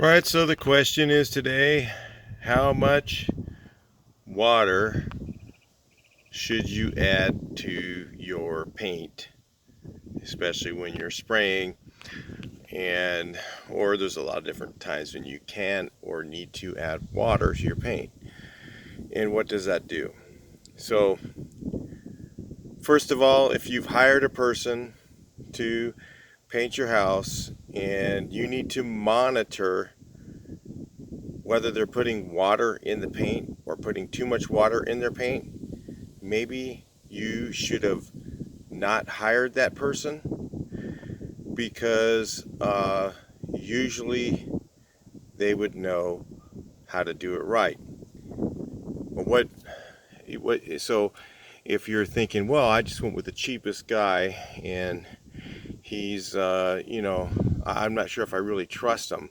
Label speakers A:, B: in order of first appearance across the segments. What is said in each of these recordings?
A: Right, so the question is today, how much water should you add to your paint, especially when you're spraying, and or there's a lot of different times when you can or need to add water to your paint. And what does that do? So, first of all, if you've hired a person to paint your house and you need to monitor whether they're putting water in the paint or putting too much water in their paint, maybe you should have not hired that person, because usually they would know how to do it right. But so if you're thinking, well, I just went with the cheapest guy and he's, I'm not sure if I really trust him,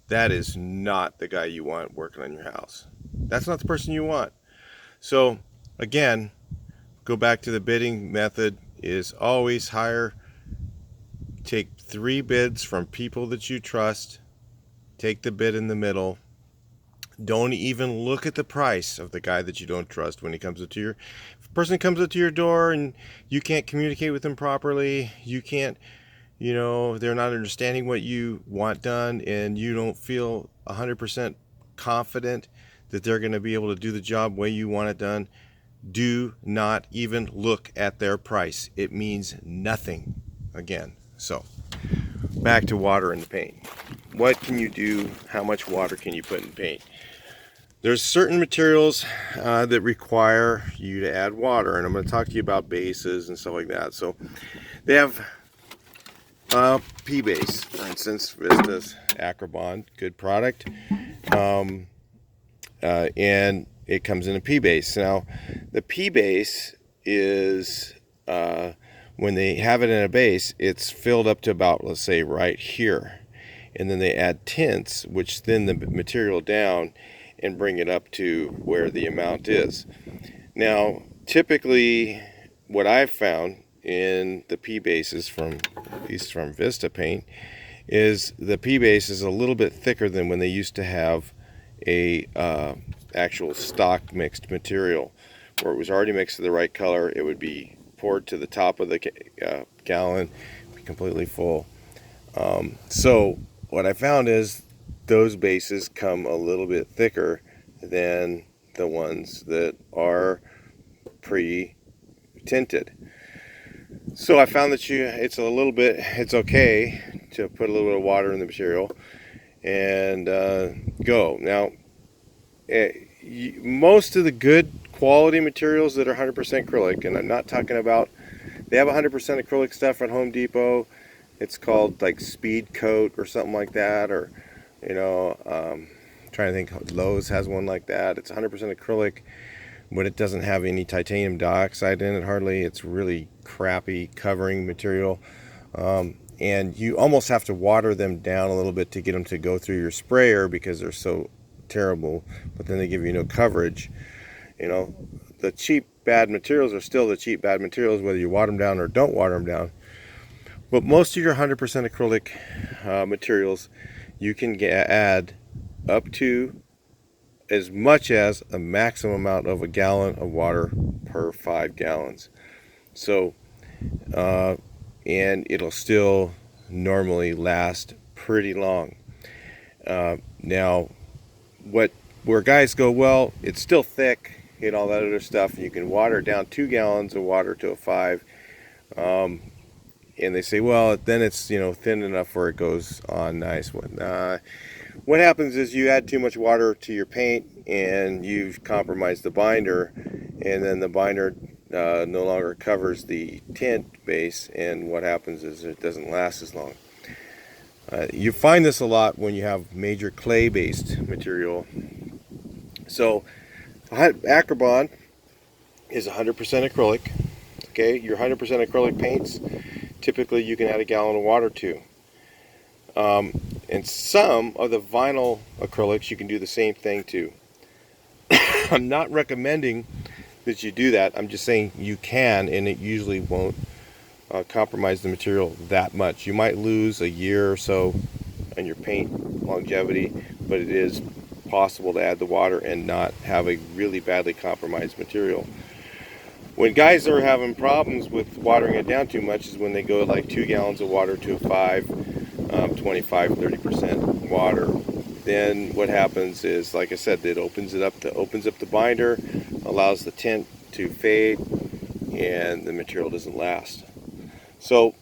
A: that is not the guy you want working on your house. That's not the person you want. So again, go back to the bidding method is always take 3 bids from people that you trust, take the bid in the middle. Don't even look at the price of the guy that you don't trust when he comes up to your, if a person comes up to your door and you can't communicate with them properly, you can't, they're not understanding what you want done, and you don't feel 100% confident that they're going to be able to do the job way you want it done, do not even look at their price. It means nothing. Again, so back to water in the paint. What can you do? How much water can you put in paint? There's certain materials that require you to add water, and I'm going to talk to you about bases and stuff like that. So they have P base, for instance, Vista's Acrobond, good product, and it comes in a P base. Now, the P base is when they have it in a base, it's filled up to about, let's say, right here, and then they add tints, which thin the material down and bring it up to where the amount is. Now, typically, what I've found in the P bases, at least from Vista Paint, is the P base is a little bit thicker than when they used to have a actual stock mixed material, where it was already mixed to the right color. It would be poured to the top of the gallon, be completely full. So what I found is those bases come a little bit thicker than the ones that are pre-tinted. So I found that it's okay to put a little bit of water in the material and go. Now, most of the good quality materials that are 100% acrylic, and I'm not talking about, they have 100% acrylic stuff at Home Depot. It's called like Speed Coat or something like that, or trying to think, Lowe's has one like that. It's 100% acrylic, but it doesn't have any titanium dioxide in it hardly. It's really crappy covering material, and you almost have to water them down a little bit to get them to go through your sprayer because they're so terrible, but then they give you no coverage. The cheap bad materials are still the cheap bad materials, whether you water them down or don't water them down. But most of your 100% acrylic materials, you can add up to as much as a maximum amount of a gallon of water per 5 gallons. So, and it'll still normally last pretty long. Now, where guys go, well, it's still thick and all that other stuff, and you can water down 2 gallons of water to a 5. And they say, well, then it's thin enough where it goes on nice. What happens is you add too much water to your paint and you've compromised the binder, and then the binder no longer covers the tint base, and what happens is it doesn't last as long. You find this a lot when you have major clay-based material. So Acrobond is 100% acrylic. Okay, your 100% acrylic paints, typically you can add a gallon of water to. And some of the vinyl acrylics you can do the same thing to. I'm not recommending that you do that. I'm just saying you can, and it usually won't compromise the material that much. You might lose a year or so on your paint longevity, but it is possible to add the water and not have a really badly compromised material. When guys are having problems with watering it down too much is when they go like 2 gallons of water to a 25-30% water. Then what happens is, like I said, it opens up the binder, allows the tint to fade, and the material doesn't last. So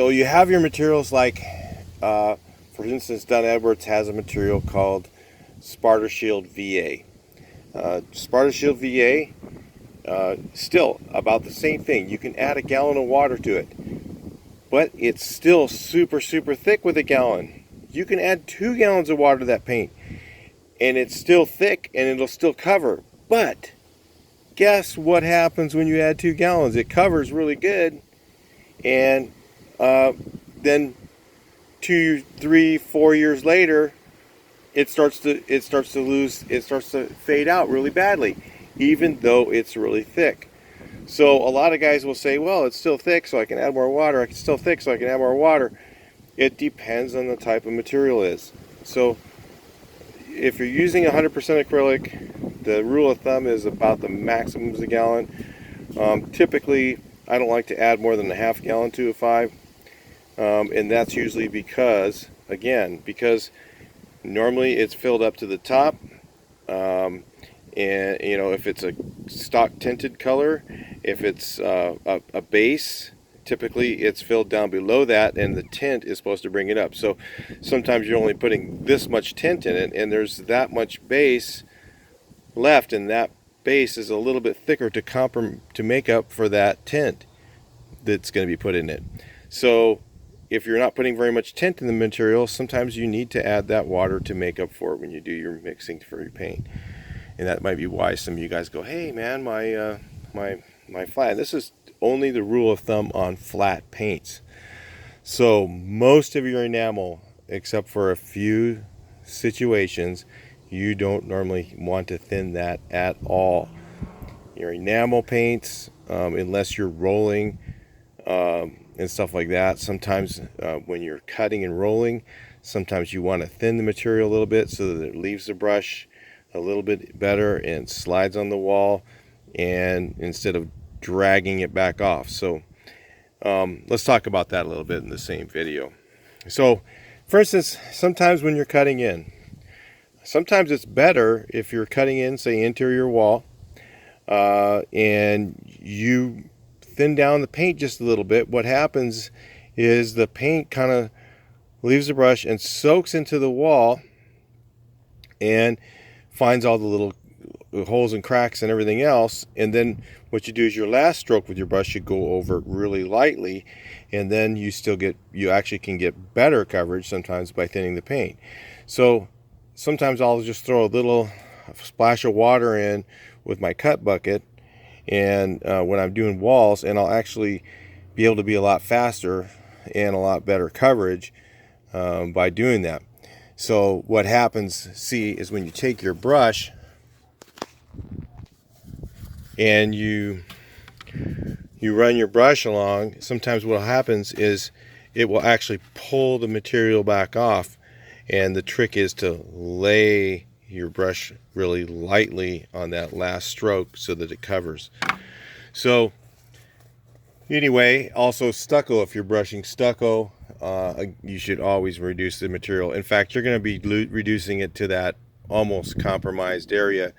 A: you have your materials like, for instance, Dunn Edwards has a material called Sparta Shield VA. Sparta Shield VA, still about the same thing. You can add a gallon of water to it, but it's still super thick with a gallon. You can add 2 gallons of water to that paint, and it's still thick and it'll still cover. But guess what happens when you add 2 gallons? It covers really good, and then 2, 3, 4 years later, it starts to fade out really badly, even though it's really thick. So a lot of guys will say, well, it's still thick, so I can add more water. It's still thick, so I can add more water. It depends on the type of material it is. So if you're using 100% acrylic, the rule of thumb is about the maximum is a gallon. Typically, I don't like to add more than a half gallon to a 5. And that's usually because normally it's filled up to the top. And you know, if it's a stock tinted color, if it's a base, typically it's filled down below that, and the tint is supposed to bring it up. So sometimes you're only putting this much tint in it, and there's that much base left, and that base is a little bit thicker to make up for that tint that's going to be put in it. So if you're not putting very much tint in the material, sometimes you need to add that water to make up for it when you do your mixing for your paint. And that might be why some of you guys go, hey man, my flat. This is only the rule of thumb on flat paints. So most of your enamel, except for a few situations, you don't normally want to thin that at all. Your enamel paints, unless you're rolling and stuff like that, sometimes when you're cutting and rolling, sometimes you want to thin the material a little bit so that it leaves the brush a little bit better and slides on the wall, and instead of dragging it back off. So let's talk about that a little bit in the same video. So for instance, sometimes when you're cutting in, sometimes it's better if you're cutting in, say, interior wall, and you thin down the paint just a little bit. What happens is the paint kind of leaves the brush and soaks into the wall and finds all the little holes and cracks and everything else. And then what you do is your last stroke with your brush, you go over it really lightly, and then you actually can get better coverage sometimes by thinning the paint. So sometimes I'll just throw a little splash of water in with my cut bucket, and when I'm doing walls, and I'll actually be able to be a lot faster and a lot better coverage by doing that. So what happens, see, is when you take your brush and you run your brush along, sometimes what happens is it will actually pull the material back off, and the trick is to lay your brush really lightly on that last stroke so that it covers. So anyway, also stucco, if you're brushing stucco, you should always reduce the material. In fact, you're going to be reducing it to that almost compromised area,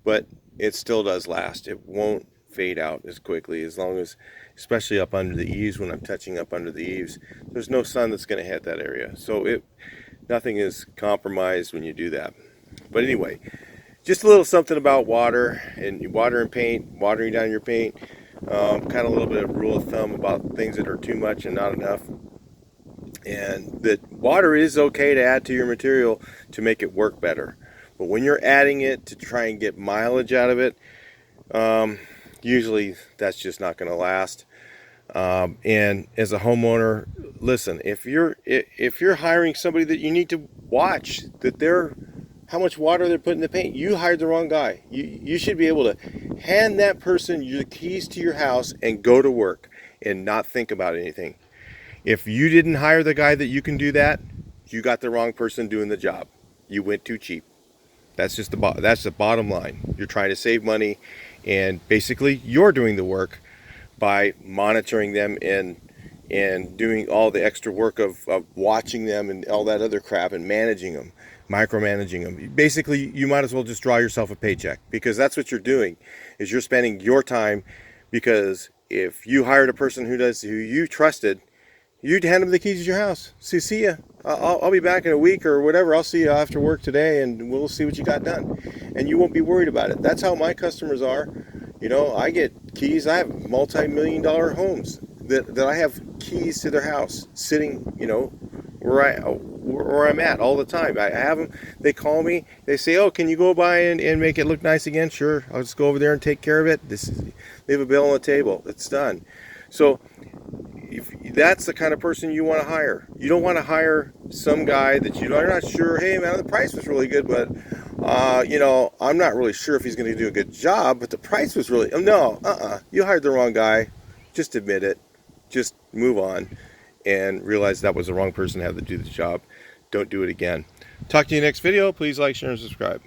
A: but it still does last. It won't fade out as quickly, as long as, especially up under the eaves, when I'm touching up under the eaves, there's no sun that's going to hit that area. So nothing is compromised when you do that. But anyway, just a little something about water and paint, watering down your paint. Kind of a little bit of rule of thumb about things that are too much and not enough. And that water is okay to add to your material to make it work better. But when you're adding it to try and get mileage out of it, usually that's just not going to last. And as a homeowner, listen, if you're hiring somebody that you need to watch that how much water they're putting in the paint, you hired the wrong guy. You should be able to hand that person the keys to your house and go to work and not think about anything. If you didn't hire the guy that you can do that, you got the wrong person doing the job. You went too cheap. That's just that's the bottom line. You're trying to save money, and basically you're doing the work by monitoring them and doing all the extra work of watching them and all that other crap and managing them, micromanaging them. Basically, you might as well just draw yourself a paycheck, because that's what you're doing, is you're spending your time. Because if you hired a person who you trusted, you'd hand them the keys to your house. See ya. I'll be back in a week or whatever. I'll see you after work today, and we'll see what you got done. And you won't be worried about it. That's how my customers are. You know, I get keys. I have multi-million-dollar homes that I have keys to their house sitting, you know, where I'm at all the time. I have them. They call me. They say, "Oh, can you go by and make it look nice again?" Sure. I'll just go over there and take care of it. Leave a bill on the table. It's done. So if that's the kind of person you want to hire. You don't want to hire some guy that you're not sure, hey man, the price was really good, but you know, I'm not really sure if he's going to do a good job, but the price was really, no, you hired the wrong guy. Just admit it. Just move on and realize that was the wrong person to have to do the job. Don't do it again. Talk to you next video. Please like, share, and subscribe.